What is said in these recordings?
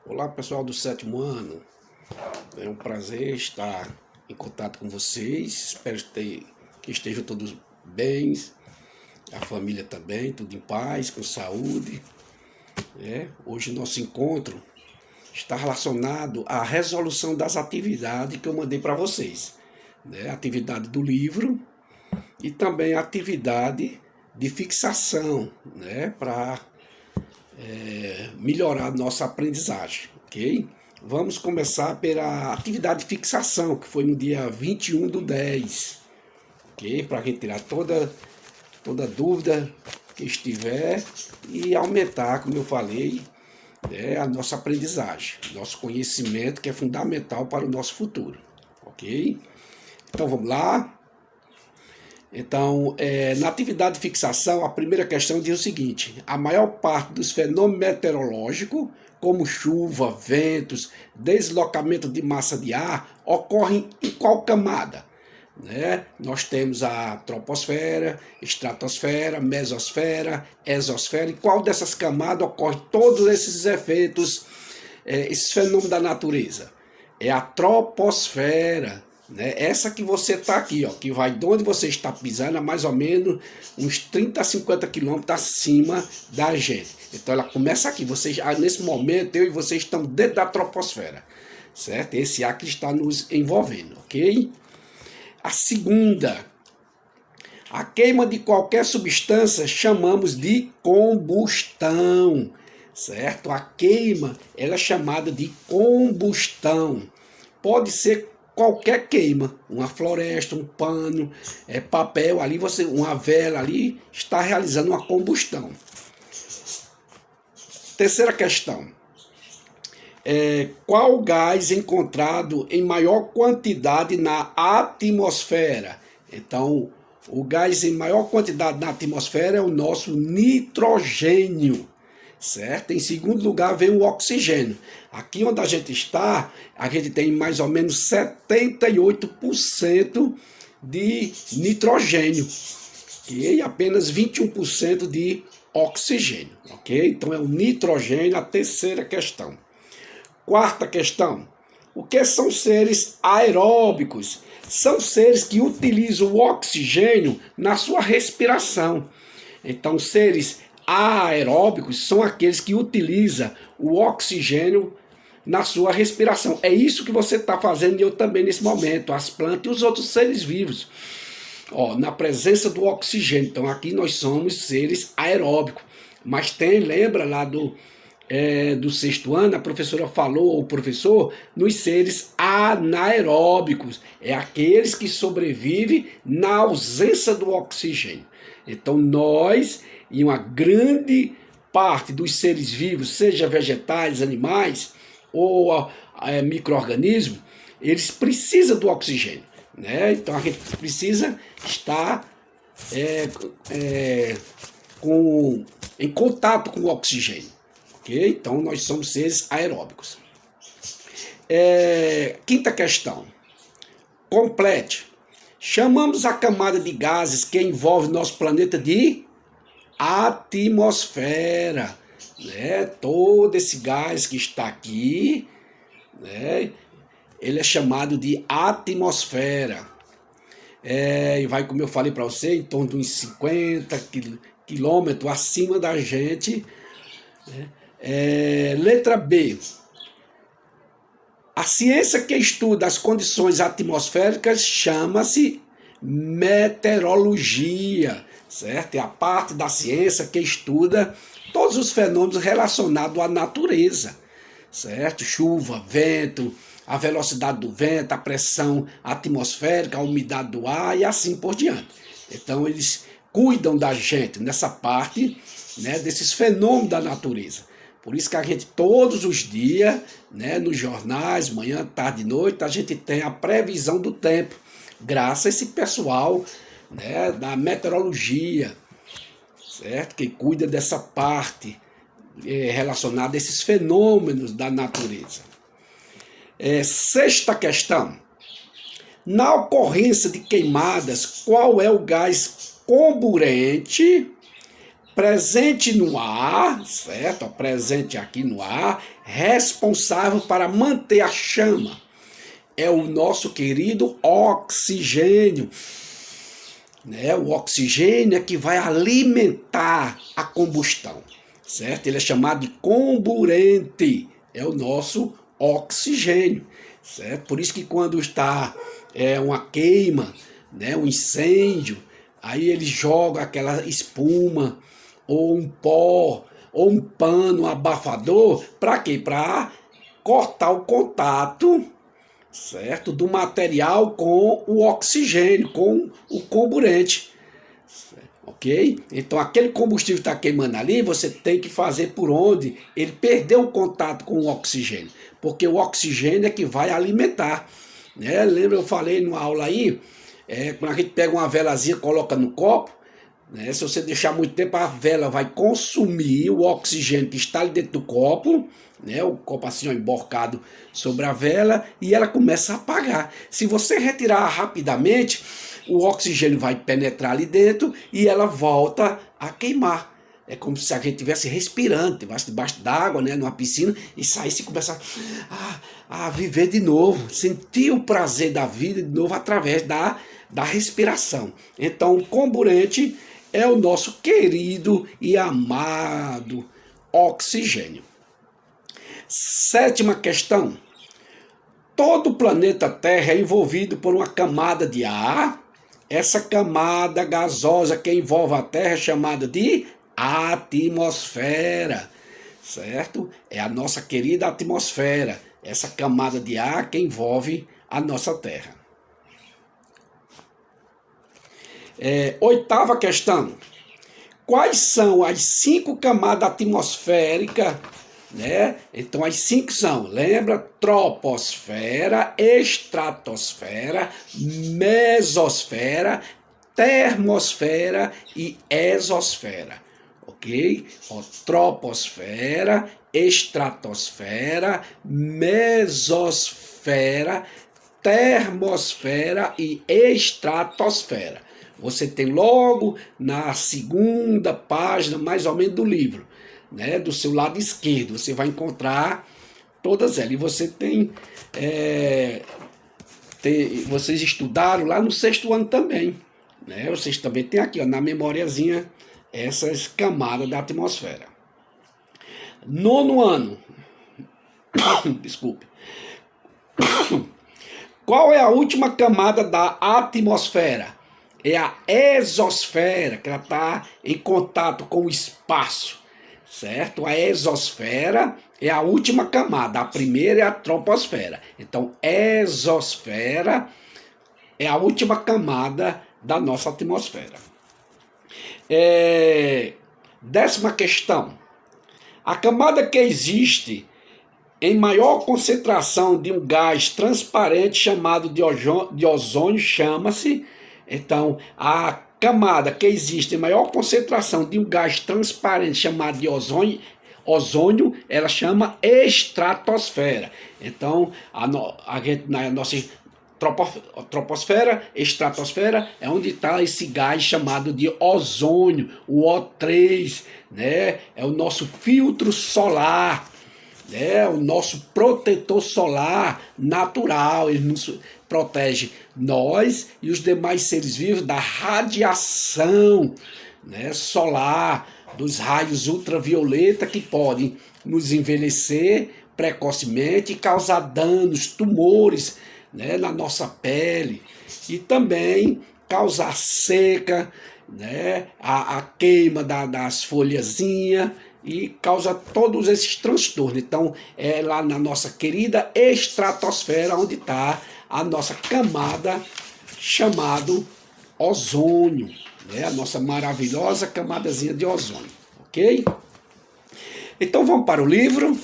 Olá pessoal do sétimo ano, é um prazer estar em contato com vocês, espero que estejam todos bem, a família também, tudo em paz, com saúde. Hoje nosso encontro está relacionado à resolução das atividades que eu mandei para vocês, atividade do livro e também a atividade de fixação, para melhorar a nossa aprendizagem, ok? Vamos começar pela atividade de fixação, que foi no dia 21/10, ok? Para a gente tirar toda dúvida que estiver e aumentar, como eu falei, a nossa aprendizagem, nosso conhecimento, que é fundamental para o nosso futuro, ok? Então vamos lá. Então, na atividade de fixação, a primeira questão diz o seguinte: a maior parte dos fenômenos meteorológicos, como chuva, ventos, deslocamento de massa de ar, ocorrem em qual camada? Nós temos a troposfera, estratosfera, mesosfera, exosfera. Em qual dessas camadas ocorrem todos esses efeitos, esses fenômenos da natureza? É a troposfera. Essa que você está aqui, ó, que vai de onde você está pisando a mais ou menos uns 30 a 50 quilômetros acima da gente. Então ela começa aqui. Vocês, nesse momento, eu e vocês estamos dentro da troposfera, certo? Esse ar que está nos envolvendo, ok? A segunda, a queima de qualquer substância chamamos de combustão, certo? A queima, ela é chamada de combustão. Pode ser qualquer queima, uma floresta, um pano, papel, ali uma vela ali está realizando uma combustão. Terceira questão. Qual gás encontrado em maior quantidade na atmosfera? Então, o gás em maior quantidade na atmosfera é o nosso nitrogênio, certo? Em segundo lugar vem o oxigênio. Aqui onde a gente está, a gente tem mais ou menos 78% de nitrogênio e apenas 21% de oxigênio, ok? Então é o nitrogênio, a terceira questão. Quarta questão. O que são seres aeróbicos? São seres que utilizam o oxigênio na sua respiração. Então, seres aeróbicos são aqueles que utilizam o oxigênio na sua respiração. É isso que você está fazendo e eu também nesse momento, as plantas e os outros seres vivos. Na presença do oxigênio. Então, aqui nós somos seres aeróbicos. Mas lembra lá do sexto ano, a professora falou, o professor, nos seres anaeróbicos, aqueles que sobrevivem na ausência do oxigênio. Então nós, e uma grande parte dos seres vivos, seja vegetais, animais ou micro-organismos, eles precisam do oxigênio. Então a gente precisa estar em contato com o oxigênio. Okay? Então, nós somos seres aeróbicos. Quinta questão. Complete. Chamamos a camada de gases que envolve nosso planeta de atmosfera. Todo esse gás que está aqui, ele é chamado de atmosfera. E vai, como eu falei para você, em torno de uns 50 quilômetros acima da gente. Letra B. A ciência que estuda as condições atmosféricas chama-se meteorologia, certo? É a parte da ciência que estuda todos os fenômenos relacionados à natureza, certo? Chuva, vento, a velocidade do vento, a pressão atmosférica, a umidade do ar e assim por diante. Então eles cuidam da gente nessa parte, desses fenômenos da natureza. Por isso que a gente todos os dias, nos jornais, manhã, tarde e noite, a gente tem a previsão do tempo, graças a esse pessoal da meteorologia, certo? Que cuida dessa parte relacionada a esses fenômenos da natureza. Sexta questão. Na ocorrência de queimadas, qual é o gás comburente presente no ar, certo? Presente aqui no ar, responsável para manter a chama. É o nosso querido oxigênio. Né? O oxigênio é que vai alimentar a combustão, certo? Ele é chamado de comburente, é o nosso oxigênio, certo? Por isso que quando está uma queima, né, um incêndio, aí ele joga aquela espuma, ou um pó, ou um pano, um abafador, para quê? Para cortar o contato, certo, do material com o oxigênio, com o comburente, ok? Então aquele combustível está queimando ali, você tem que fazer por onde ele perdeu o contato com o oxigênio, porque o oxigênio é que vai alimentar, né? Lembra, eu falei numa aula aí, quando a gente pega uma velazinha, coloca no copo, né? Se você deixar muito tempo, a vela vai consumir o oxigênio que está ali dentro do copo, né? O copo assim, ó, emborcado sobre a vela, e ela começa a apagar. Se você retirar rapidamente, o oxigênio vai penetrar ali dentro e ela volta a queimar. É como se a gente estivesse respirando, estivesse debaixo d'água, né, numa piscina, e saísse e começar a viver de novo, sentir o prazer da vida de novo através da respiração. Então, o comburente é o nosso querido e amado oxigênio. 7ª questão. Todo o planeta Terra é envolvido por uma camada de ar. Essa camada gasosa que envolve a Terra é chamada de atmosfera, certo? É a nossa querida atmosfera, essa camada de ar que envolve a nossa Terra. 8ª questão. Quais são as 5 camadas atmosféricas, né? Então as 5 são, lembra? Troposfera, estratosfera, mesosfera, termosfera e exosfera, ok? Troposfera, estratosfera, mesosfera, termosfera e estratosfera. Você tem logo na 2ª página, mais ou menos, do livro, né, do seu lado esquerdo, você vai encontrar todas elas. E você vocês estudaram lá no 6º ano também, né? Vocês também têm aqui, ó, na memoriazinha, essas camadas da atmosfera. 9º ano. Desculpe. Qual é a última camada da atmosfera? É a exosfera, que ela está em contato com o espaço, certo? A exosfera é a última camada, a primeira é a troposfera. Então, exosfera é a última camada da nossa atmosfera. 10ª questão. A camada que existe em maior concentração de um gás transparente chamado de ozônio chama-se... Então, a camada que existe em maior concentração de um gás transparente chamado de ozônio, ela chama estratosfera. Então, a nossa troposfera, estratosfera, é onde está esse gás chamado de ozônio, o O3, né? É o nosso filtro solar, né? O nosso protetor solar natural. Ele nos protege nós e os demais seres vivos da radiação, né, solar, dos raios ultravioleta que podem nos envelhecer precocemente e causar danos, tumores, né, na nossa pele, e também causar seca, né, a queima das folhazinhas, e causa todos esses transtornos. Então, é lá na nossa querida estratosfera onde está a nossa camada chamado ozônio, né? A nossa maravilhosa camadazinha de ozônio, ok? Então vamos para o livro.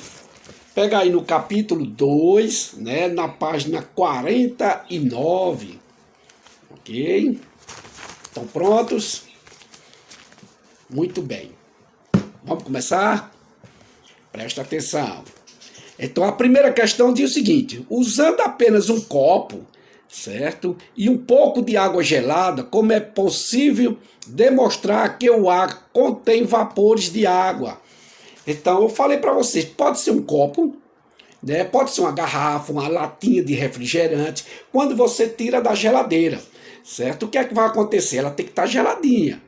Pega aí no capítulo 2, né? Na página 49, ok? Estão prontos? Muito bem. Vamos começar? Presta atenção. Então a primeira questão diz o seguinte: usando apenas um copo, certo? E um pouco de água gelada, como é possível demonstrar que o ar contém vapores de água. Então eu falei para vocês, pode ser um copo, né? Pode ser uma garrafa, uma latinha de refrigerante, quando você tira da geladeira, certo? O que é que vai acontecer? Ela tem que estar geladinha,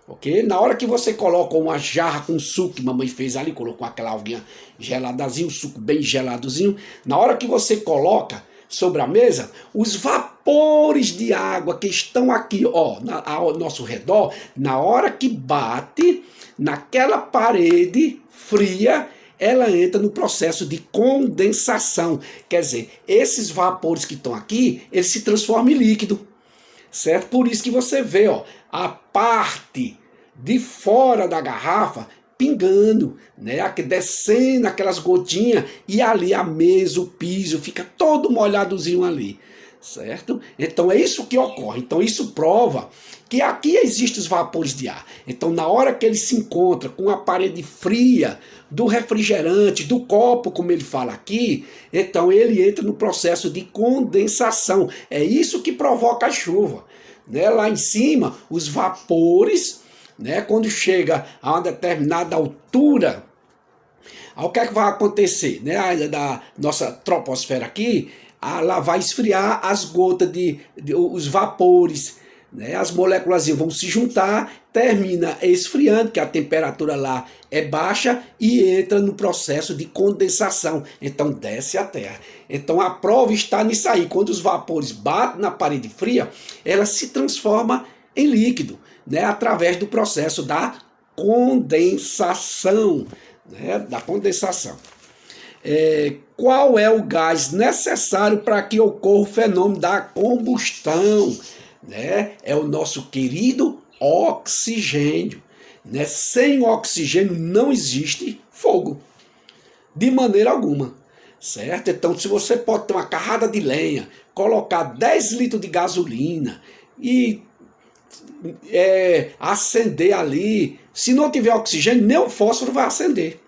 ok? Na hora que você coloca uma jarra com suco que mamãe fez ali, colocou aquela aguinha geladazinha, um suco bem geladozinho, na hora que você coloca sobre a mesa, os vapores de água que estão aqui, ó, ao nosso redor, na hora que bate naquela parede fria, ela entra no processo de condensação. Quer dizer, esses vapores que estão aqui, eles se transformam em líquido, certo? Por isso que você vê, ó, a parte de fora da garrafa pingando, né? Descendo aquelas gotinhas e ali a mesa, o piso, fica todo molhadozinho ali, certo? Então é isso que ocorre. Então isso prova que aqui existem os vapores de ar. Então na hora que ele se encontra com a parede fria do refrigerante, do copo, como ele fala aqui, então ele entra no processo de condensação. É isso que provoca a chuva, né? Lá em cima, os vapores, né, quando chega a uma determinada altura, o que é que vai acontecer? Né, da nossa troposfera aqui, ela vai esfriar as gotas os vapores, né, as moléculas vão se juntar, termina esfriando, que a temperatura lá é baixa, e entra no processo de condensação. Então desce a Terra. Então a prova está nisso aí. Quando os vapores batem na parede fria, ela se transforma em líquido, né, através do processo da condensação. Né, da condensação. Qual é o gás necessário para que ocorra o fenômeno da combustão? Né? É o nosso querido oxigênio. Né? Sem oxigênio não existe fogo, de maneira alguma. Certo? Então, se você pode ter uma carrada de lenha, colocar 10 litros de gasolina e acender ali, se não tiver oxigênio, nem o fósforo vai acender.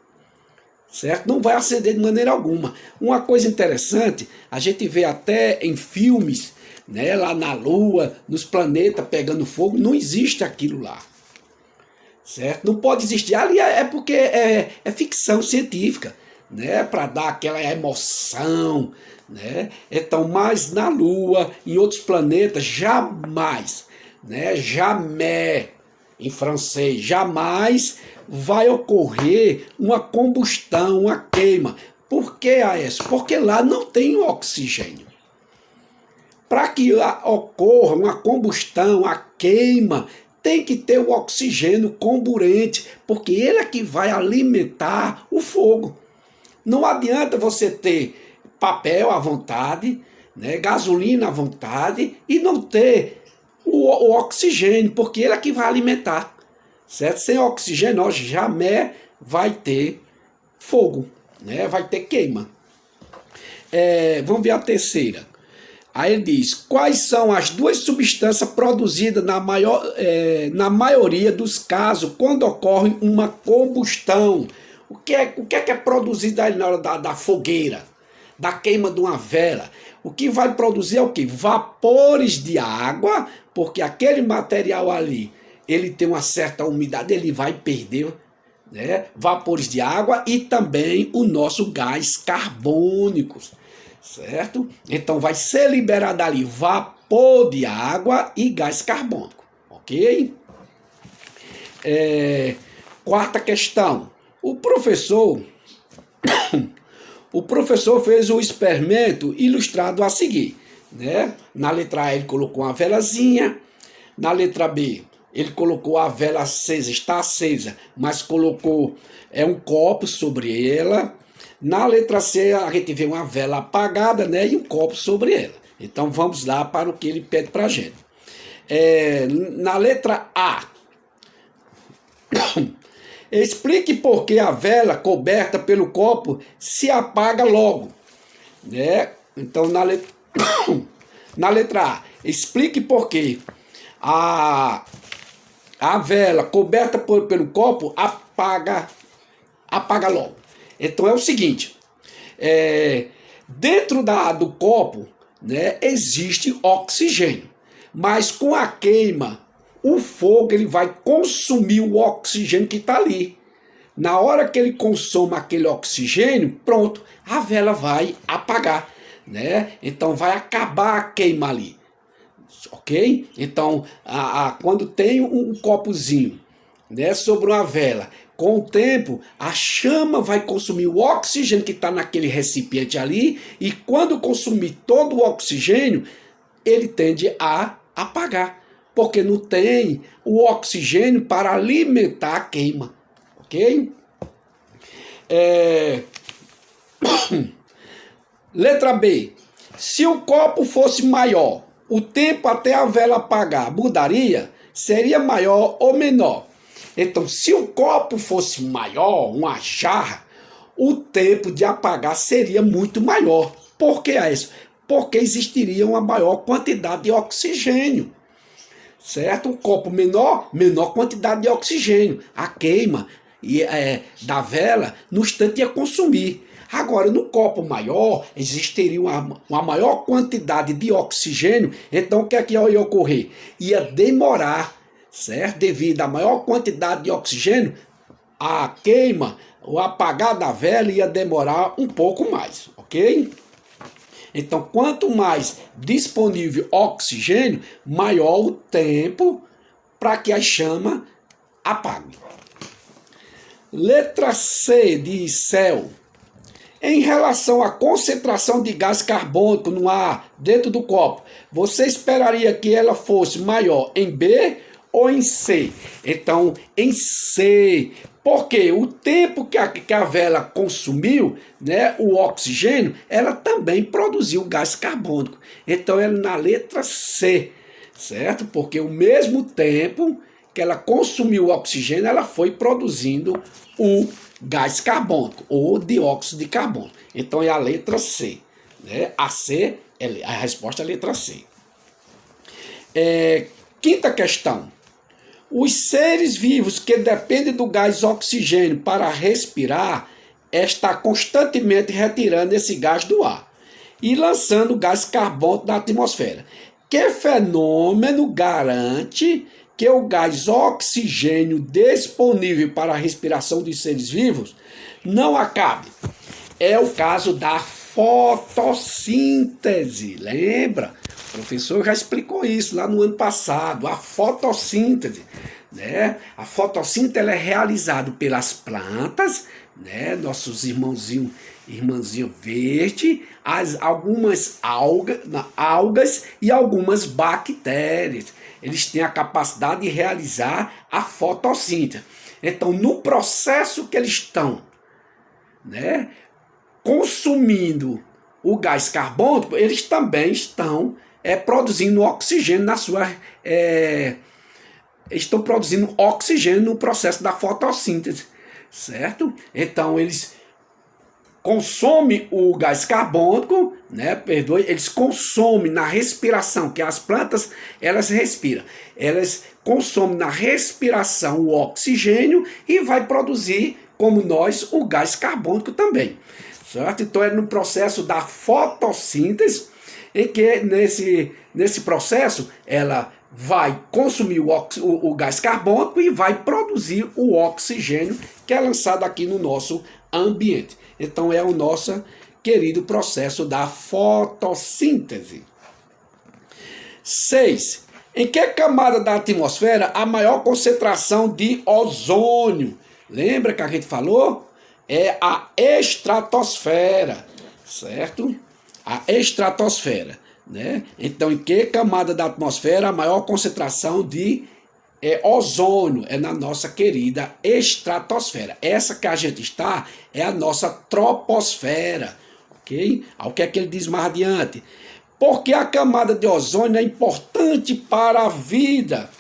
Certo? Não vai acender de maneira alguma. Uma coisa interessante, a gente vê até em filmes, né, lá na Lua, nos planetas pegando fogo, não existe aquilo lá. Certo? Não pode existir. Ali é porque é ficção científica, né, para dar aquela emoção, né? Então, mas na Lua, em outros planetas, jamais, né, jamais, em francês, jamais vai ocorrer uma combustão, uma queima. Por que, Aécio? Porque lá não tem oxigênio. Para que ocorra uma combustão, a queima, tem que ter o oxigênio comburente, porque ele é que vai alimentar o fogo. Não adianta você ter papel à vontade, né, gasolina à vontade e não ter o oxigênio, porque ele é que vai alimentar. Certo? Sem oxigênio, nós jamais vai ter fogo, né? Vai ter queima. Vamos ver a terceira. Aí ele diz, quais são as duas substâncias produzidas na maioria dos casos quando ocorre uma combustão? O que é produzido aí na hora da fogueira, da queima de uma vela? O que vai produzir é o quê? Vapores de água, porque aquele material ali, ele tem uma certa umidade, ele vai perder, né, vapores de água e também o nosso gás carbônico, certo? Então vai ser liberado ali vapor de água e gás carbônico, ok? Quarta questão. O professor fez um experimento ilustrado a seguir, né? Na letra A ele colocou uma velazinha, na letra B ele colocou a vela acesa, está acesa, mas colocou um copo sobre ela. Na letra C a gente vê uma vela apagada, né, e um copo sobre ela. Então vamos lá para o que ele pede para a gente. Na letra A, explique por que a vela coberta pelo copo se apaga logo. Né? Então na letra A, explique por que a vela coberta pelo copo apaga logo. Então é o seguinte, dentro do copo né, existe oxigênio. Mas com a queima, o fogo ele vai consumir o oxigênio que está ali. Na hora que ele consome aquele oxigênio, pronto, a vela vai apagar, né? Então vai acabar a queima ali, ok? Então, quando tem um copozinho, né, sobre uma vela, com o tempo, a chama vai consumir o oxigênio que está naquele recipiente ali, e quando consumir todo o oxigênio, ele tende a apagar, porque não tem o oxigênio para alimentar a queima, ok? Letra B. Se o copo fosse maior, o tempo até a vela apagar mudaria? Seria maior ou menor? Então, se o copo fosse maior, uma jarra, o tempo de apagar seria muito maior. Por que é isso? Porque existiria uma maior quantidade de oxigênio. Certo? Um copo menor, menor quantidade de oxigênio. A queima da vela no instante ia consumir. Agora, no copo maior, existiria uma maior quantidade de oxigênio, então o que é que ia ocorrer? Ia demorar, certo? Devido à maior quantidade de oxigênio, a queima, o apagar da vela ia demorar um pouco mais, ok? Então, quanto mais disponível oxigênio, maior o tempo para que a chama apague. Letra C de céu. Em relação à concentração de gás carbônico no ar dentro do copo, você esperaria que ela fosse maior em B ou em C? Então, em C, porque o tempo que a vela consumiu, né, o oxigênio, ela também produziu gás carbônico. Então, ela na letra C, certo? Porque o mesmo tempo que ela consumiu o oxigênio, ela foi produzindo o gás carbônico ou dióxido de carbono. Então é a letra C, né? A resposta é a letra C. Quinta questão. Os seres vivos que dependem do gás oxigênio para respirar está constantemente retirando esse gás do ar e lançando gás carbônico na atmosfera. Que fenômeno garante que o gás oxigênio disponível para a respiração dos seres vivos não acabe? É o caso da fotossíntese. Lembra? O professor já explicou isso lá no ano passado. A fotossíntese, né? A fotossíntese ela é realizada pelas plantas, né? Nossos irmãozinho verde, algumas algas e algumas bactérias. Eles têm a capacidade de realizar a fotossíntese. Então, no processo que eles estão, né, consumindo o gás carbônico, eles também estão produzindo oxigênio estão produzindo oxigênio no processo da fotossíntese, certo? Então, eles consomem o gás carbônico, né? Eles consomem na respiração, que as plantas, elas respiram. Elas consomem na respiração o oxigênio e vai produzir, como nós, o gás carbônico também, certo? Então é no processo da fotossíntese, em que nesse processo ela vai consumir o gás carbônico e vai produzir o oxigênio que é lançado aqui no nosso ambiente. Então é o nosso querido processo da fotossíntese. 6. Em que camada da atmosfera há maior concentração de ozônio? Lembra que a gente falou? É a estratosfera, certo? A estratosfera, né? Então, em que camada da atmosfera há maior concentração de ozônio? É na nossa querida estratosfera. Essa que a gente está é a nossa troposfera, ok? O que é que ele diz mais adiante? Porque a camada de ozônio é importante para a vida.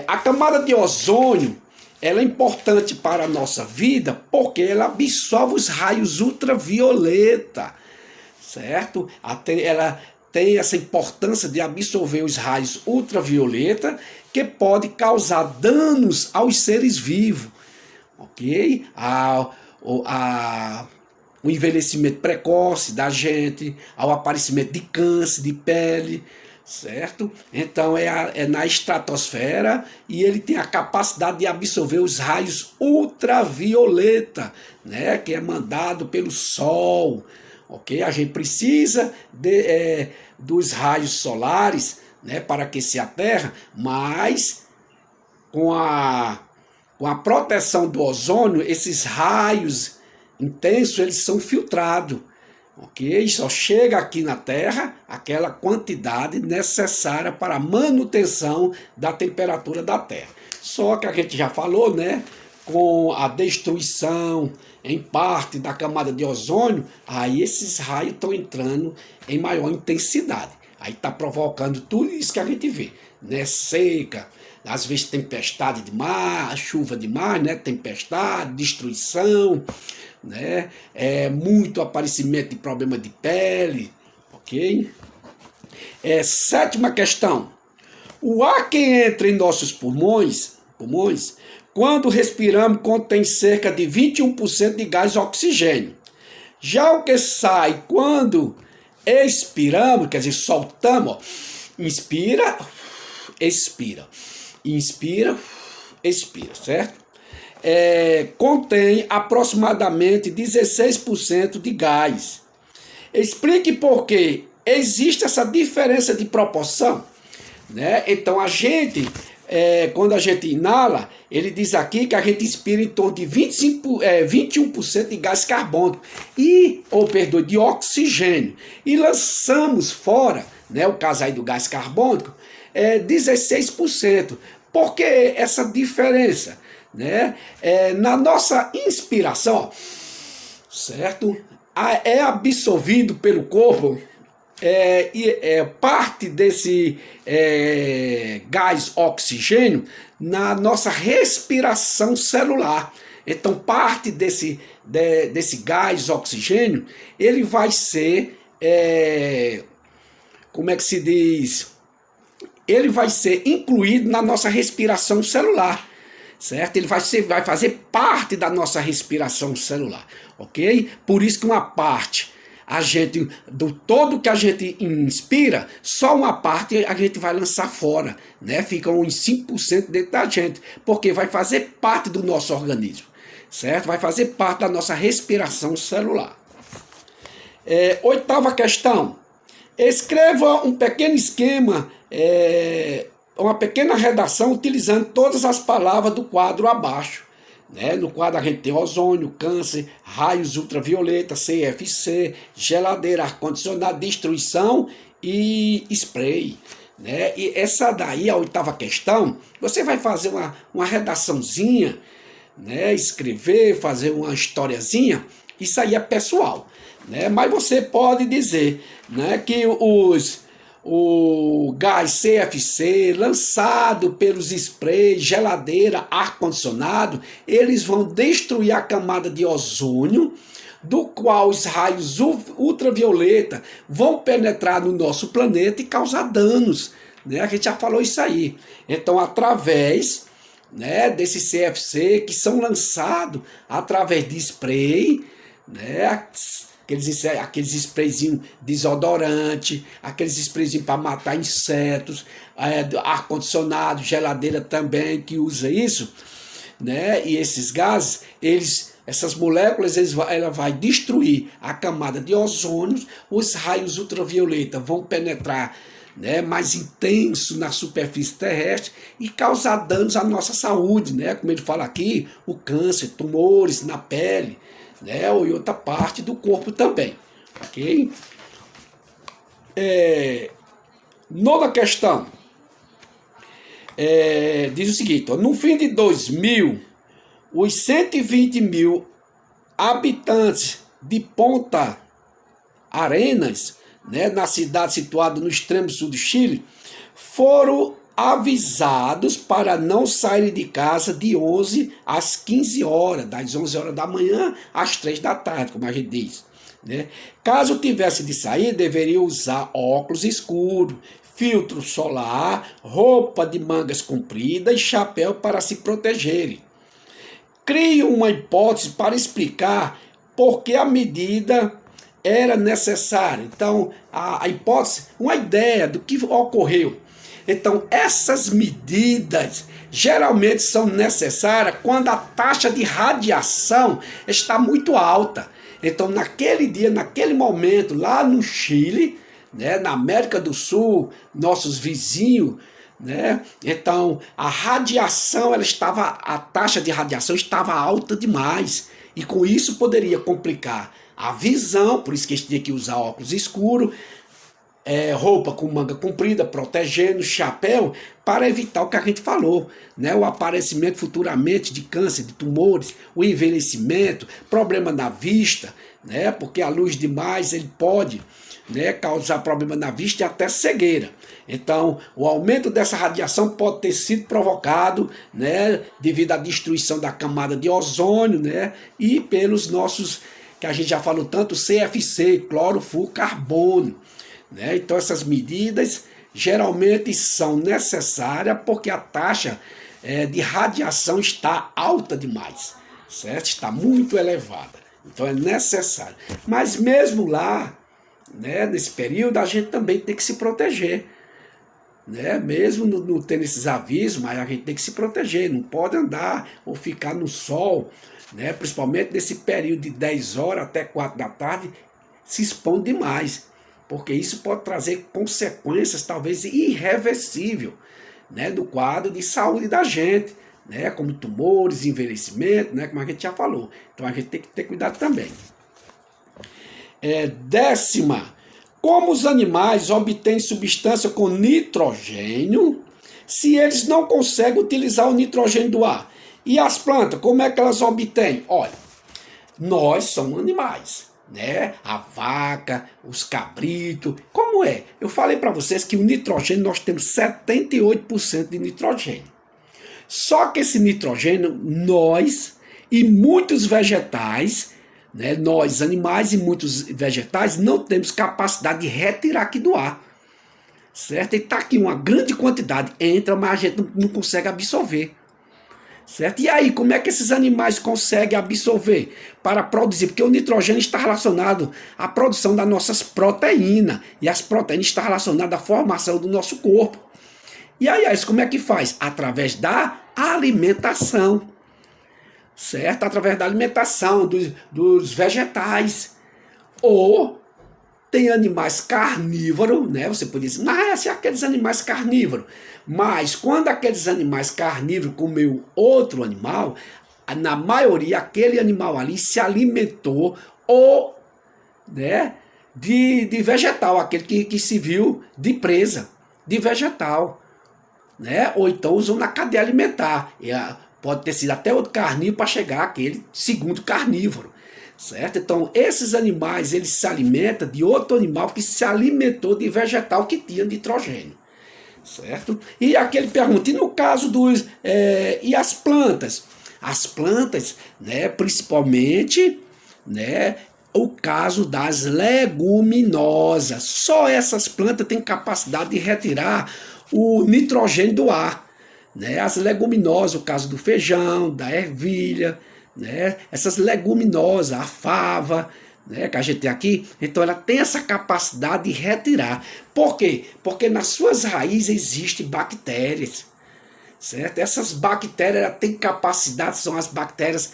A camada de ozônio ela é importante para a nossa vida porque ela absorve os raios ultravioleta, certo? Ela tem essa importância de absorver os raios ultravioleta que pode causar danos aos seres vivos, ok? o envelhecimento precoce da gente, ao aparecimento de câncer de pele, certo? Então é na estratosfera e ele tem a capacidade de absorver os raios ultravioleta, né? Que é mandado pelo Sol, ok? A gente precisa dos raios solares, né? Para aquecer a Terra, mas com a proteção do ozônio, esses raios intensos eles são filtrados. Ok? Só chega aqui na Terra aquela quantidade necessária para a manutenção da temperatura da Terra. Só que a gente já falou, né? Com a destruição em parte da camada de ozônio, aí esses raios estão entrando em maior intensidade. Aí está provocando tudo isso que a gente vê, né? Seca, às vezes tempestade demais, chuva demais, né? Tempestade, destruição, né? Muito aparecimento de problema de pele, ok? Sétima questão. O ar que entra em nossos pulmões, quando respiramos, contém cerca de 21% de gás oxigênio. Já o que sai quando expiramos, quer dizer, soltamos, ó, inspira, expira. Inspira, expira, certo? Contém aproximadamente 16% de gás. Explique por que existe essa diferença de proporção, né? Então a gente, quando a gente inala, ele diz aqui que a gente inspira em torno de 21% de gás carbônico de oxigênio, e lançamos fora, né, o caso aí do gás carbônico, 16%. Por que essa diferença? Né? Na nossa inspiração, certo? É absorvido pelo corpo parte desse gás oxigênio na nossa respiração celular. Então, parte desse gás oxigênio, ele vai ser, como é que se diz? Ele vai ser incluído na nossa respiração celular, certo? Ele vai fazer parte da nossa respiração celular, ok? Por isso que uma parte, do todo que a gente inspira, só uma parte a gente vai lançar fora, né? Fica uns 5% dentro da gente, porque vai fazer parte do nosso organismo, certo? Vai fazer parte da nossa respiração celular. Oitava questão. Escreva um pequeno esquema, uma pequena redação utilizando todas as palavras do quadro abaixo. Né? No quadro a gente tem ozônio, câncer, raios ultravioleta, CFC, geladeira, ar-condicionado, destruição e spray. Né? E essa daí, a oitava questão, você vai fazer uma redaçãozinha, né? Escrever, fazer uma historiazinha, isso aí é pessoal. Né? Mas você pode dizer, né, que o gás CFC lançado pelos sprays, geladeira, ar-condicionado, eles vão destruir a camada de ozônio, do qual os raios ultravioleta vão penetrar no nosso planeta e causar danos. Né? A gente já falou isso aí. Então, através, né, desse CFC que são através de spray, né, aqueles sprayzinhos desodorante, aqueles sprayzinhos para matar insetos, ar-condicionado, geladeira também que usa isso, né? E esses gases, essas moléculas, ela vai destruir a camada de ozônio, os raios ultravioleta vão penetrar, né, mais intenso na superfície terrestre e causar danos à nossa saúde, né? Como ele fala aqui, o câncer, tumores na pele, né, ou em outra parte do corpo também, ok? Nova questão, diz o seguinte, ó, no fim de 2000, os 120 mil habitantes de Ponta Arenas, né, na cidade situada no extremo sul do Chile, foram avisados para não saírem de casa de 11 às 15 horas, das 11 horas da manhã às 3 da tarde, como a gente diz. Né? Caso tivesse de sair, deveria usar óculos escuros, filtro solar, roupa de mangas compridas e chapéu para se protegerem. Crie uma hipótese para explicar porque a medida era necessária. Então, a hipótese, uma ideia do que ocorreu. Então, essas medidas geralmente são necessárias quando a taxa de radiação está muito alta. Então, naquele dia, naquele momento, lá no Chile, né, na América do Sul, nossos vizinhos, né, então a radiação, a taxa de radiação estava alta demais. E com isso poderia complicar a visão, por isso que a gente tinha que usar óculos escuros, roupa com manga comprida, protegendo, chapéu, para evitar o que a gente falou, né? O aparecimento futuramente de câncer, de tumores, o envelhecimento, problema na vista, né? Porque a luz demais ele pode, né, causar problema na vista e até cegueira. Então, o aumento dessa radiação pode ter sido provocado, né, devido à destruição da camada de ozônio, né, e pelos nossos, que a gente já falou tanto, CFC, clorofluorcarbono. Né? Então essas medidas geralmente são necessárias porque a taxa de radiação está alta demais, certo? Está muito elevada, então é necessário. Mas mesmo lá, né, nesse período, a gente também tem que se proteger, né? Mesmo não tendo esses avisos, mas a gente tem que se proteger, não pode andar ou ficar no sol, né? Principalmente nesse período de 10 horas até 4 da tarde, se expondo demais. Porque isso pode trazer consequências talvez irreversíveis, né, do quadro de saúde da gente, né, como tumores, envelhecimento, né, como a gente já falou. Então a gente tem que ter cuidado também. Décima, como os animais obtêm substância com nitrogênio se eles não conseguem utilizar o nitrogênio do ar? E as plantas, como é que elas obtêm? Olha, nós somos animais, né? A vaca, os cabritos, como é? Eu falei para vocês que o nitrogênio, nós temos 78% de nitrogênio. Só que esse nitrogênio, nós e muitos vegetais, né? Nós animais e muitos vegetais não temos capacidade de retirar aqui do ar, certo? E está aqui uma grande quantidade, entra, mas a gente não consegue absorver. Certo? E aí, como é que esses animais conseguem absorver para produzir? Porque o nitrogênio está relacionado à produção das nossas proteínas. E as proteínas estão relacionadas à formação do nosso corpo. E aí, como é que faz? Através da alimentação. Certo? Através da alimentação dos vegetais. Ou tem animais carnívoros, né? Você pode dizer, mas é aqueles animais carnívoros. Mas quando aqueles animais carnívoros comeu outro animal, na maioria aquele animal ali se alimentou ou, né, de vegetal, aquele que se viu de presa, de vegetal, né? Ou então usam na cadeia alimentar. Pode ter sido até outro carnívoro para chegar àquele segundo carnívoro. Certo? Então, esses animais, eles se alimentam de outro animal que se alimentou de vegetal que tinha nitrogênio. Certo? E aquele pergunta, e no caso e as plantas? As plantas, né, principalmente, né, o caso das leguminosas. Só essas plantas têm capacidade de retirar o nitrogênio do ar. Né? As leguminosas, o caso do feijão, da ervilha, né? Essas leguminosas, a fava, né, que a gente tem aqui, então ela tem essa capacidade de retirar. Por quê? Porque nas suas raízes existem bactérias. Certo? Essas bactérias elas têm capacidade, são as bactérias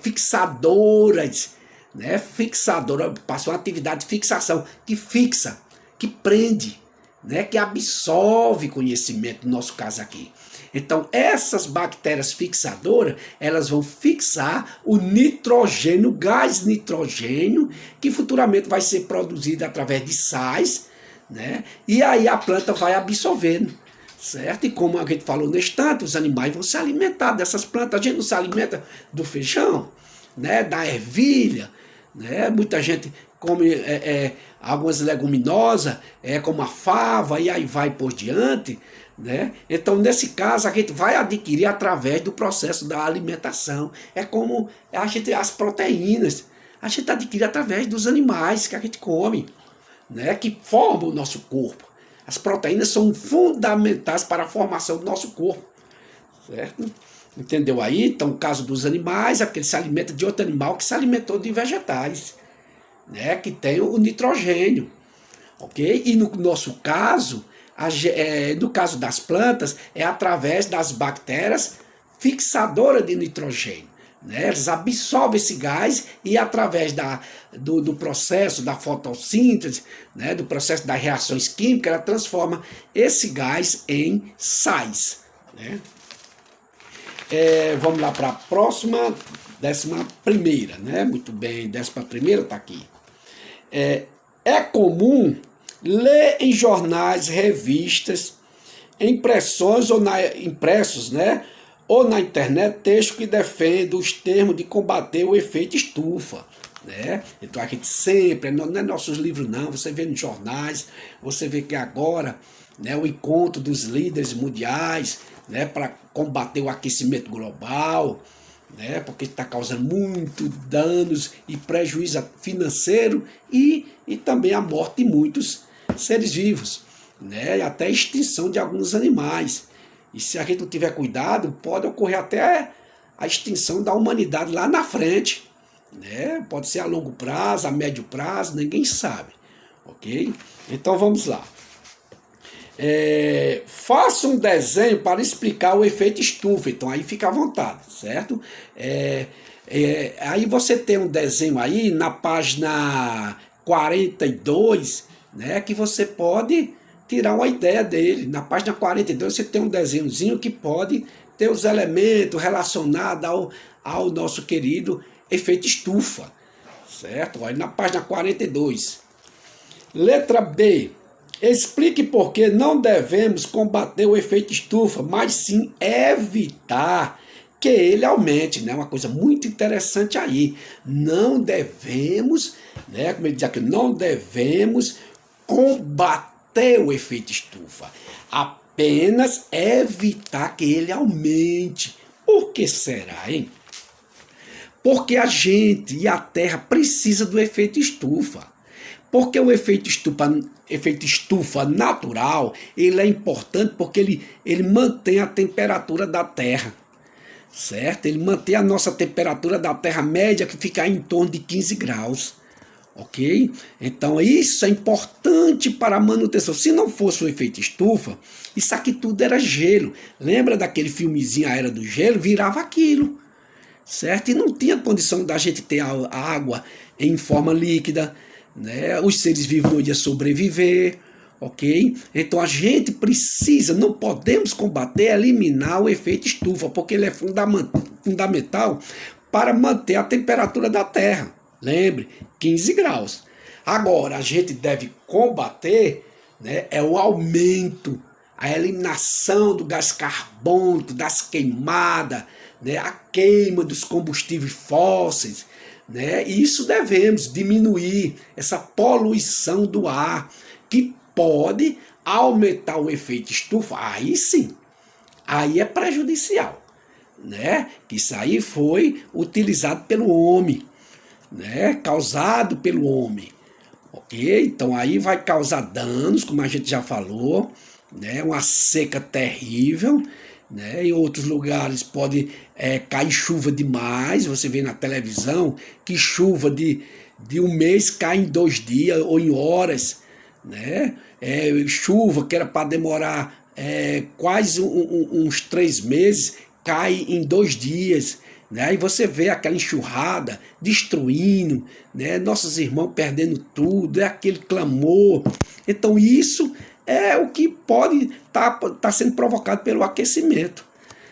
fixadoras. Né? Fixadora, passam uma atividade de fixação, que fixa, que prende, né? Que absorve conhecimento, no nosso caso aqui. Então, essas bactérias fixadoras, elas vão fixar o nitrogênio, gás nitrogênio, que futuramente vai ser produzido através de sais, né? E aí a planta vai absorvendo, certo? E como a gente falou no instante, os animais vão se alimentar dessas plantas. A gente não se alimenta do feijão, né? Da ervilha, né? Muita gente come algumas leguminosas, como a fava, e aí vai por diante. Né? Então, nesse caso, a gente vai adquirir através do processo da alimentação. É como as proteínas, a gente adquire através dos animais que a gente come, né? Que formam o nosso corpo. As proteínas são fundamentais para a formação do nosso corpo. Certo? Entendeu aí? Então, o caso dos animais é porque ele se alimenta de outro animal que se alimentou de vegetais, né? Que tem o nitrogênio, ok? E no nosso caso, no caso das plantas, é através das bactérias fixadoras de nitrogênio. Né? Eles absorvem esse gás e através do processo da fotossíntese, né? Do processo das reações químicas, ela transforma esse gás em sais. Né? Vamos lá para a próxima, 11ª, né? Muito bem, 11ª está aqui. É comum ler em jornais, revistas, impressões ou impressos, né? Ou na internet, texto que defende os termos de combater o efeito estufa. Né? Então a gente sempre, não é nossos livros não, você vê nos jornais, você vê que agora, né, o encontro dos líderes mundiais, né, para combater o aquecimento global, né, porque está causando muito danos e prejuízo financeiro e também a morte de muitos seres vivos, né, e até a extinção de alguns animais. E se a gente não tiver cuidado, pode ocorrer até a extinção da humanidade lá na frente. Né? Pode ser a longo prazo, a médio prazo, ninguém sabe. Ok? Então vamos lá. Faça um desenho para explicar o efeito estufa. Então aí fica à vontade, certo? Aí você tem um desenho aí na página 42, né, que você pode tirar uma ideia dele. Na página 42 você tem um desenhozinho que pode ter os elementos relacionados ao nosso querido efeito estufa, certo? Aí na página 42. Letra B. Explique por que não devemos combater o efeito estufa, mas sim evitar que ele aumente, né? Uma coisa muito interessante aí. Não devemos, como ele diz aqui, não devemos combater o efeito estufa, apenas evitar que ele aumente. Por que será, hein? Porque a gente e a Terra precisa do efeito estufa. Porque o efeito estufa natural, ele é importante porque ele mantém a temperatura da Terra, certo? Ele mantém a nossa temperatura da Terra média, que fica em torno de 15 graus, ok? Então isso é importante para a manutenção. Se não fosse o efeito estufa, isso aqui tudo era gelo. Lembra daquele filmezinho A Era do Gelo? Virava aquilo, certo? E não tinha condição da gente ter a água em forma líquida, né? Os seres vivos não iam sobreviver, ok? Então a gente precisa, não podemos combater, eliminar o efeito estufa, porque ele é fundamental para manter a temperatura da Terra. Lembre, 15 graus. Agora, a gente deve combater, né, o aumento, a eliminação do gás carbônico, das queimadas, né, a queima dos combustíveis fósseis, né? E isso devemos diminuir, essa poluição do ar, que pode aumentar o efeito estufa. Aí sim, aí é prejudicial, né? Isso aí foi utilizado pelo homem, né? Causado pelo homem, ok? Então aí vai causar danos, como a gente já falou, né? Uma seca terrível, né? Em outros lugares pode cair chuva demais. Você vê na televisão que chuva de um mês cai em 2 dias ou em horas, né? Chuva que era para demorar quase uns 3 meses, cai em 2 dias. Né? E você vê aquela enxurrada destruindo, né? Nossos irmãos perdendo tudo, é aquele clamor. Então isso é o que pode tá sendo provocado pelo aquecimento,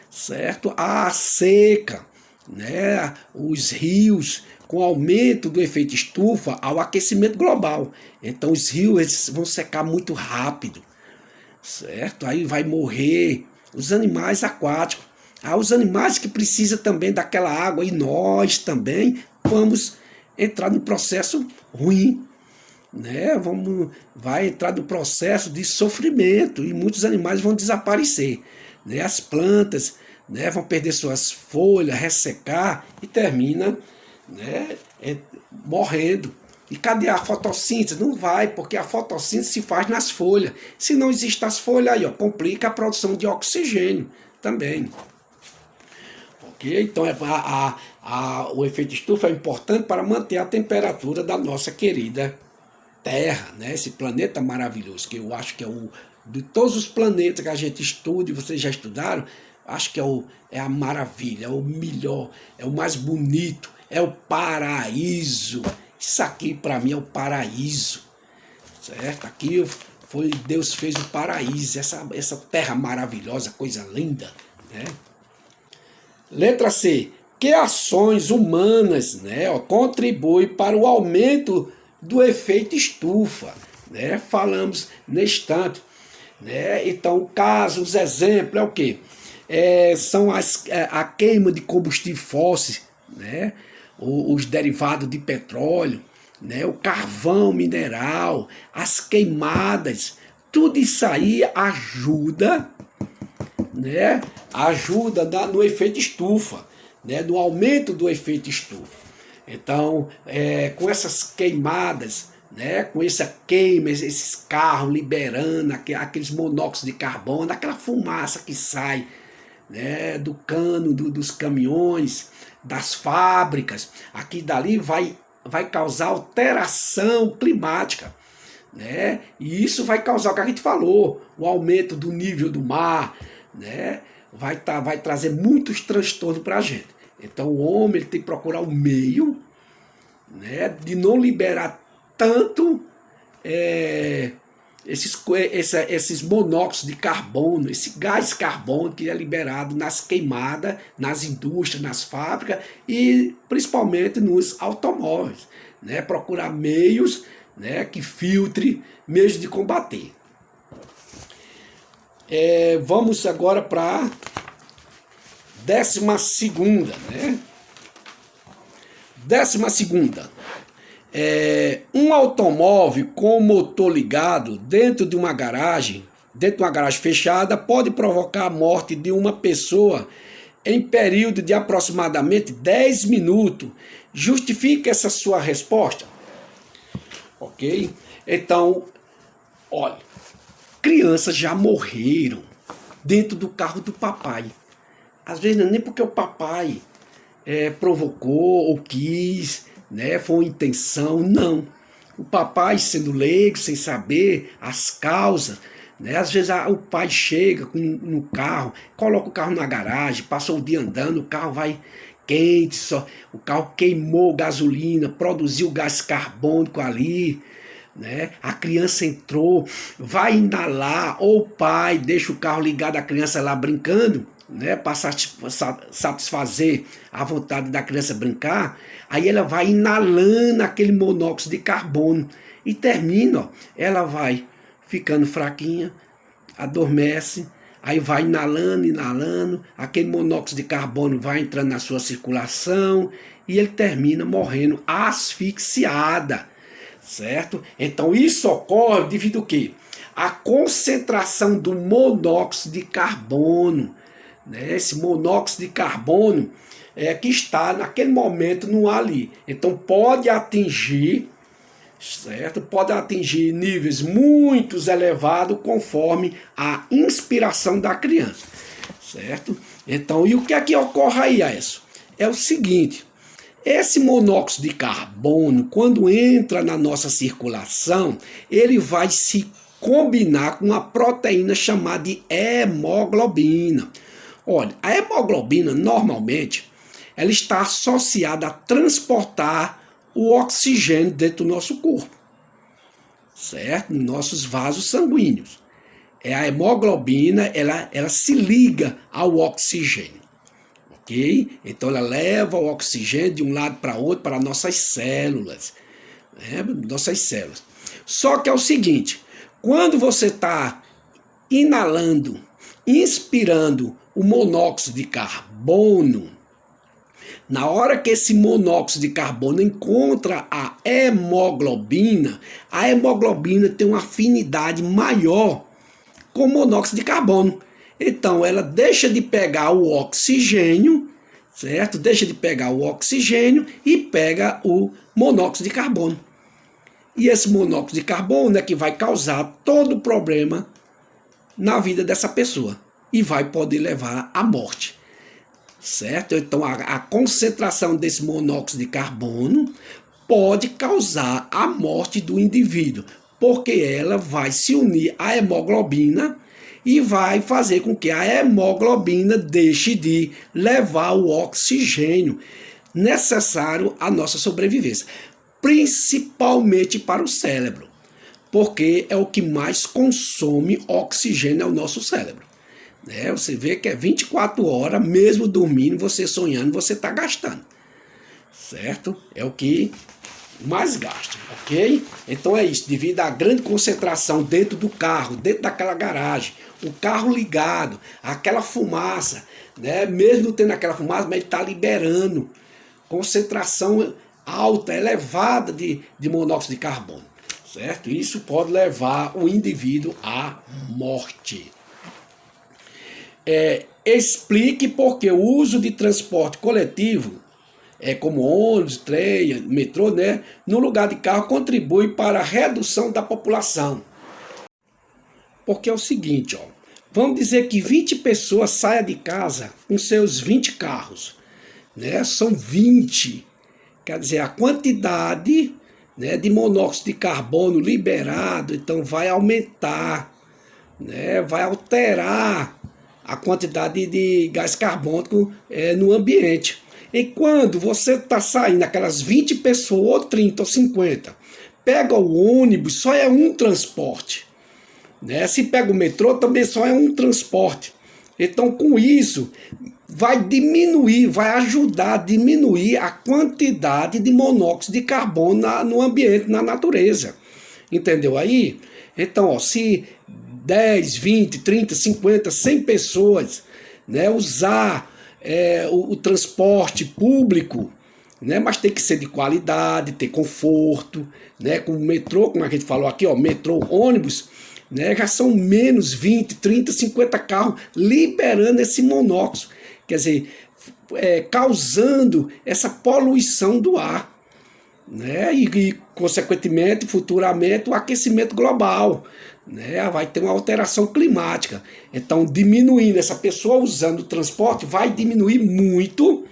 certo? A seca, né? Os rios, com o aumento do efeito estufa, ao aquecimento global. Então os rios eles vão secar muito rápido, certo? Aí vai morrer os animais aquáticos. Os animais que precisam também daquela água, e nós também vamos entrar num processo ruim, né? Vai entrar no processo de sofrimento e muitos animais vão desaparecer, né? As plantas, né, vão perder suas folhas, ressecar e termina, né, morrendo. E cadê a fotossíntese? Não vai, porque a fotossíntese se faz nas folhas. Se não existem as folhas, aí, complica a produção de oxigênio também. ok? Então o efeito estufa é importante para manter a temperatura da nossa querida Terra, né? Esse planeta maravilhoso, que eu acho que é de todos os planetas que a gente estuda, e vocês já estudaram, acho que é a maravilha, é o melhor, é o mais bonito, é o paraíso. Isso aqui para mim é o paraíso, certo? Aqui Deus fez o paraíso, essa terra maravilhosa, coisa linda, né? Letra C. Que ações humanas, né, contribuem para o aumento do efeito estufa, né? Falamos neste tanto, né? Então, os exemplos é o quê? São a queima de combustível fóssil, né? Os derivados de petróleo, né? O carvão mineral, as queimadas, tudo isso aí ajuda, né? Ajuda no efeito estufa, né? No aumento do efeito estufa. Então, com essas queimadas, né? Com essa queima, esses carros liberando aqueles monóxidos de carbono, aquela fumaça que sai, né? Do cano dos caminhões, das fábricas, aqui dali vai causar alteração climática, né? E isso vai causar o que a gente falou, o aumento do nível do mar, né? Vai trazer muitos transtornos para a gente. Então o homem ele tem que procurar o meio, né, de não liberar tanto esses monóxidos de carbono, esse gás carbônico que é liberado nas queimadas, nas indústrias, nas fábricas e principalmente nos automóveis, né? Procurar meios, né, que filtre, meios de combater. Vamos agora para a 12ª, né? 12ª. Um automóvel com motor ligado dentro de uma garagem fechada, pode provocar a morte de uma pessoa em período de aproximadamente 10 minutos. Justifica essa sua resposta? Ok? Então, olha, crianças já morreram dentro do carro do papai. Às vezes não é nem porque o papai provocou ou quis, né, foi uma intenção, não. O papai, sendo leigo, sem saber as causas, né, às vezes o pai chega no carro, coloca o carro na garagem, passou o dia andando, o carro vai quente, o carro queimou gasolina, produziu gás carbônico ali, né? A criança entrou, vai inalar, ou o pai deixa o carro ligado, a criança lá brincando, né, para satisfazer a vontade da criança brincar, aí ela vai inalando aquele monóxido de carbono e termina, ó, ela vai ficando fraquinha, adormece, aí vai inalando, aquele monóxido de carbono vai entrando na sua circulação e ele termina morrendo asfixiada, certo? Então isso ocorre devido ao quê? A concentração do monóxido de carbono, né? Esse monóxido de carbono que está naquele momento no ar ali. Então pode atingir, certo? Pode atingir níveis muito elevados conforme a inspiração da criança, certo? Então, e o que é que ocorre aí, Aécio? É o seguinte, esse monóxido de carbono, quando entra na nossa circulação, ele vai se combinar com uma proteína chamada de hemoglobina. Olha, a hemoglobina, normalmente, ela está associada a transportar o oxigênio dentro do nosso corpo, certo? Nos nossos vasos sanguíneos. A hemoglobina, ela se liga ao oxigênio, ok? Então ela leva o oxigênio de um lado para outro para nossas células, né? Nossas células. Só que é o seguinte, quando você está inalando, inspirando o monóxido de carbono, na hora que esse monóxido de carbono encontra a hemoglobina tem uma afinidade maior com o monóxido de carbono. Então ela deixa de pegar o oxigênio, certo? Deixa de pegar o oxigênio e pega o monóxido de carbono. E esse monóxido de carbono é que vai causar todo o problema na vida dessa pessoa e vai poder levar à morte, certo? Então a concentração desse monóxido de carbono pode causar a morte do indivíduo, porque ela vai se unir à hemoglobina e vai fazer com que a hemoglobina deixe de levar o oxigênio necessário à nossa sobrevivência, principalmente para o cérebro, porque é o que mais consome oxigênio ao nosso cérebro. Você vê que é 24 horas, mesmo dormindo, você sonhando, você está gastando, certo? É o que mais gasta, ok? Então é isso, devido à grande concentração dentro do carro, dentro daquela garagem, o carro ligado, aquela fumaça, né? Mesmo tendo aquela fumaça, mas ele está liberando concentração alta, elevada de monóxido de carbono, certo? Isso pode levar o indivíduo à morte. Explique por que o uso de transporte coletivo, como ônibus, trem, metrô, né, no lugar de carro, contribui para a redução da população. Porque é o seguinte, vamos dizer que 20 pessoas saiam de casa com seus 20 carros, né, são 20, quer dizer, a quantidade, né, de monóxido de carbono liberado, então vai aumentar, né, vai alterar a quantidade de gás carbônico no ambiente. E quando você está saindo, aquelas 20 pessoas, ou 30 ou 50, pega o ônibus, só é um transporte. Né? Se pega o metrô, também só é um transporte. Então, com isso, vai diminuir, vai ajudar a diminuir a quantidade de monóxido de carbono no ambiente, na natureza. Entendeu aí? Então, se 10, 20, 30, 50, 100 pessoas, né, usar o transporte público, né, mas tem que ser de qualidade, ter conforto, né, com o metrô, como a gente falou aqui, metrô, ônibus, né, já são menos 20, 30, 50 carros liberando esse monóxido, quer dizer, causando essa poluição do ar, né, e consequentemente, futuramente, o aquecimento global, né, vai ter uma alteração climática. Então, diminuindo essa pessoa usando o transporte, vai diminuir muito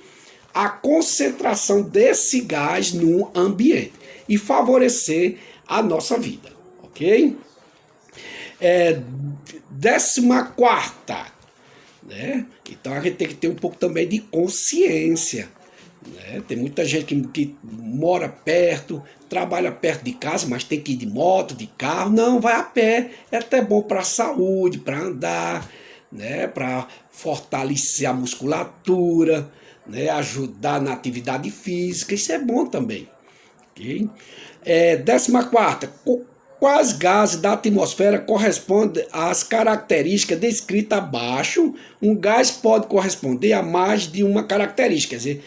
a concentração desse gás no ambiente e favorecer a nossa vida, ok? 14ª, né? Então a gente tem que ter um pouco também de consciência, né? Tem muita gente que mora perto, trabalha perto de casa, mas tem que ir de moto, de carro. Não, vai a pé. É até bom para a saúde, para andar, né? Para fortalecer a musculatura, né? Ajudar na atividade física. Isso é bom também. Okay? 14ª. Quais gases da atmosfera correspondem às características descritas abaixo? Um gás pode corresponder a mais de uma característica, quer dizer,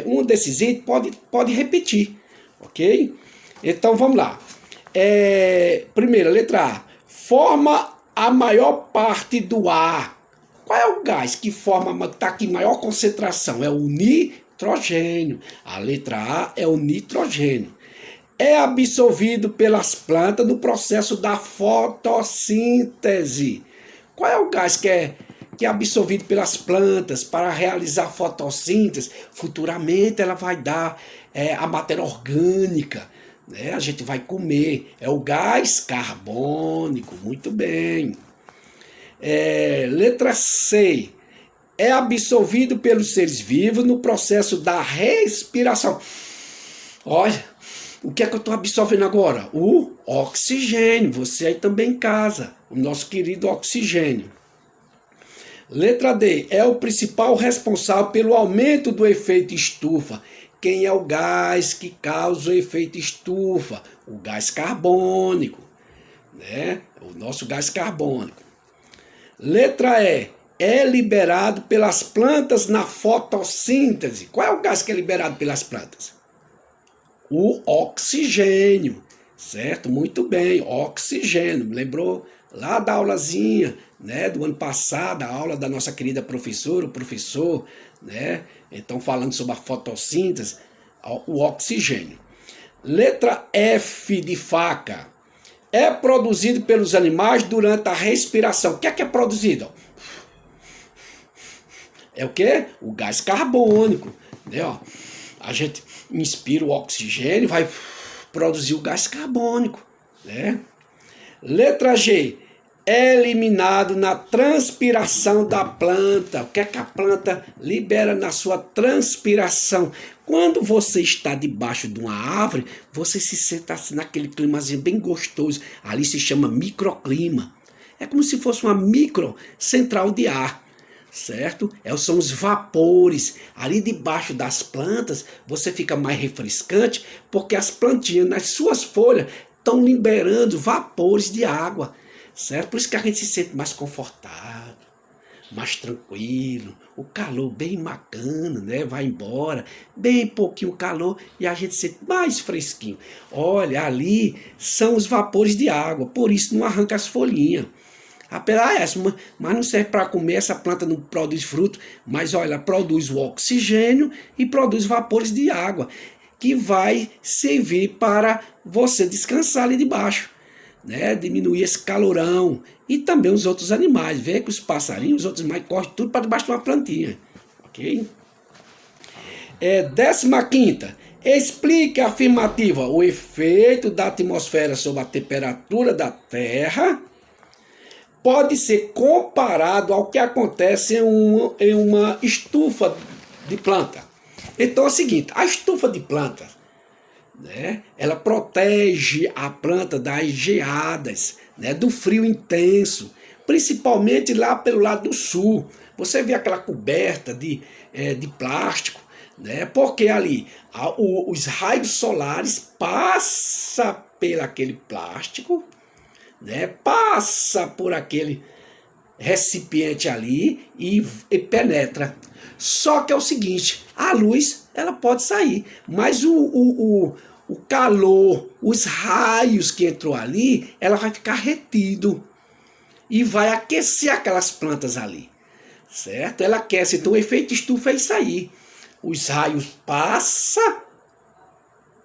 um desses itens pode repetir, ok? Então vamos lá. Primeira, letra A. Forma a maior parte do ar. Qual é o gás que está aqui em maior concentração? É o nitrogênio. A letra A é o nitrogênio. É absorvido pelas plantas no processo da fotossíntese. Qual é o gás que é absorvido pelas plantas para realizar fotossíntese? Futuramente ela vai dar a matéria orgânica, né? A gente vai comer. É o gás carbônico. Muito bem. Letra C. É absorvido pelos seres vivos no processo da respiração. Olha, o que é que eu estou absorvendo agora? O oxigênio. Você aí também em casa. O nosso querido oxigênio. Letra D. É o principal responsável pelo aumento do efeito estufa. Quem é o gás que causa o efeito estufa? O gás carbônico, né? O nosso gás carbônico. Letra E. É liberado pelas plantas na fotossíntese. Qual é o gás que é liberado pelas plantas? O oxigênio, certo? Muito bem, oxigênio. Lembrou lá da aulazinha, né, do ano passado, a aula da nossa querida professora, o professor, né? Então, falando sobre a fotossíntese, o oxigênio. Letra F de faca. É produzido pelos animais durante a respiração. O que é produzido? É o quê? O gás carbônico, né? Ó, a gente inspira o oxigênio e vai produzir o gás carbônico, né? Letra G. É eliminado na transpiração da planta. O que é que a planta libera na sua transpiração? Quando você está debaixo de uma árvore, você se senta assim, naquele climazinho bem gostoso. Ali se chama microclima. É como se fosse uma micro central de ar, certo? São os vapores. Ali debaixo das plantas, você fica mais refrescante, porque as plantinhas, nas suas folhas, estão liberando vapores de água, certo? Por isso que a gente se sente mais confortável, mais tranquilo, o calor bem bacana, né? Vai embora, bem pouquinho calor e a gente se sente mais fresquinho. Olha, ali são os vapores de água, por isso não arranca as folhinhas. Apesar essa, mas não serve para comer, essa planta não produz fruto, mas olha, ela produz o oxigênio e produz vapores de água, que vai servir para você descansar ali debaixo, né? Diminuir esse calorão. E também os outros animais, vê que os passarinhos, os outros animais correm tudo para debaixo de uma plantinha, ok? 15ª. Explique a afirmativa. O efeito da atmosfera sobre a temperatura da Terra pode ser comparado ao que acontece em uma estufa de planta. Então é o seguinte, a estufa de planta, né, ela protege a planta das geadas, né, do frio intenso, principalmente lá pelo lado do sul. Você vê aquela coberta de plástico, né, porque ali os raios solares passam por aquele plástico, né, passa por aquele recipiente ali e penetra. Só que é o seguinte, a luz ela pode sair, mas o calor, os raios que entrou ali, ela vai ficar retido e vai aquecer aquelas plantas ali, certo? Ela aquece, então o efeito estufa é isso aí. Os raios passam,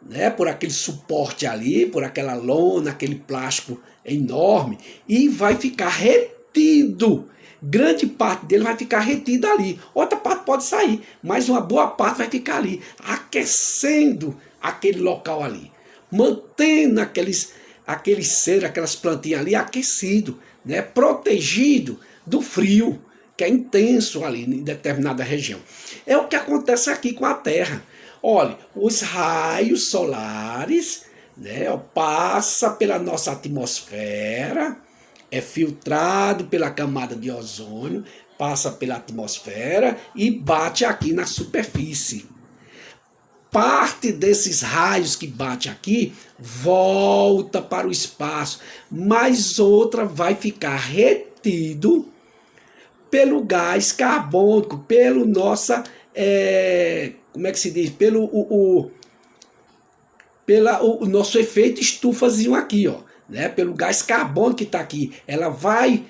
né, por aquele suporte ali, por aquela lona, aquele plástico enorme, e vai ficar retido. Grande parte dele vai ficar retida ali. Outra parte pode sair, mas uma boa parte vai ficar ali, aquecendo aquele local ali, mantendo aqueles seres, aquelas plantinhas ali aquecido, né, protegido do frio, que é intenso ali em determinada região. É o que acontece aqui com a Terra. Olha, os raios solares, né, passa pela nossa atmosfera, é filtrado pela camada de ozônio, passa pela atmosfera e bate aqui na superfície. Parte desses raios que bate aqui volta para o espaço, mas outra vai ficar retido pelo gás carbônico, pelo nossa, como é que se diz? Pelo o nosso efeito estufazinho aqui, ó, né? Pelo gás carbônico que está aqui, ela vai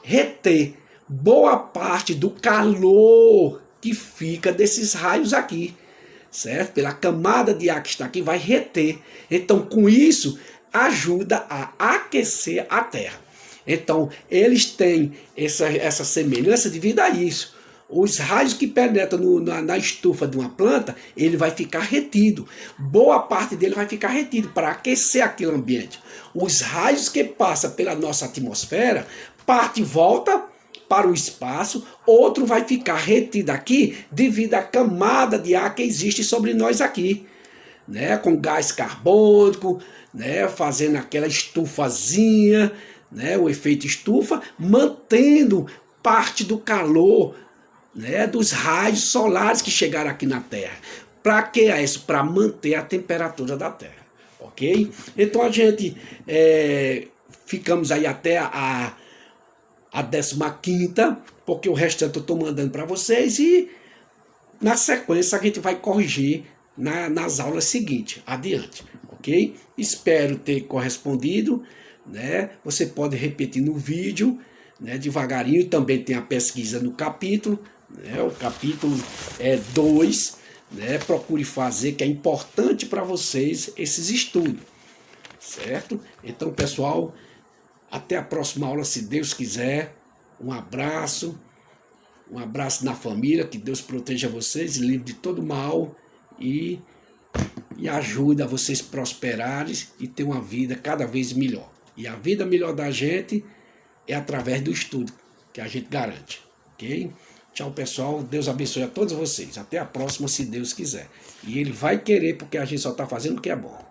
reter boa parte do calor que fica desses raios aqui, certo? Pela camada de ar que está aqui, vai reter. Então, com isso, ajuda a aquecer a Terra. Então, eles têm essa semelhança devido a isso. Os raios que penetram na estufa de uma planta, ele vai ficar retido. Boa parte dele vai ficar retido para aquecer aquele ambiente. Os raios que passam pela nossa atmosfera, parte e volta para o espaço, outro vai ficar retido aqui devido à camada de ar que existe sobre nós aqui, né? Com gás carbônico, né? Fazendo aquela estufazinha, né? O efeito estufa, mantendo parte do calor, né, dos raios solares que chegaram aqui na Terra. Para que é isso? Para manter a temperatura da Terra, ok? Então a gente ficamos aí até a 15ª, porque o restante eu estou mandando para vocês e na sequência a gente vai corrigir nas aulas seguintes, adiante, ok? Espero ter correspondido, né? Você pode repetir no vídeo, né, devagarinho, também tem a pesquisa no capítulo, né, o capítulo 2, né, procure fazer, que é importante para vocês esses estudos, certo? Então, pessoal, até a próxima aula, se Deus quiser. Um abraço Um abraço na família, que Deus proteja vocês, livre de todo mal e ajuda a vocês prosperarem e ter uma vida cada vez melhor. E a vida melhor da gente é através do estudo, que a gente garante, ok? Tchau, pessoal. Deus abençoe a todos vocês. Até a próxima, se Deus quiser. E Ele vai querer, porque a gente só está fazendo o que é bom.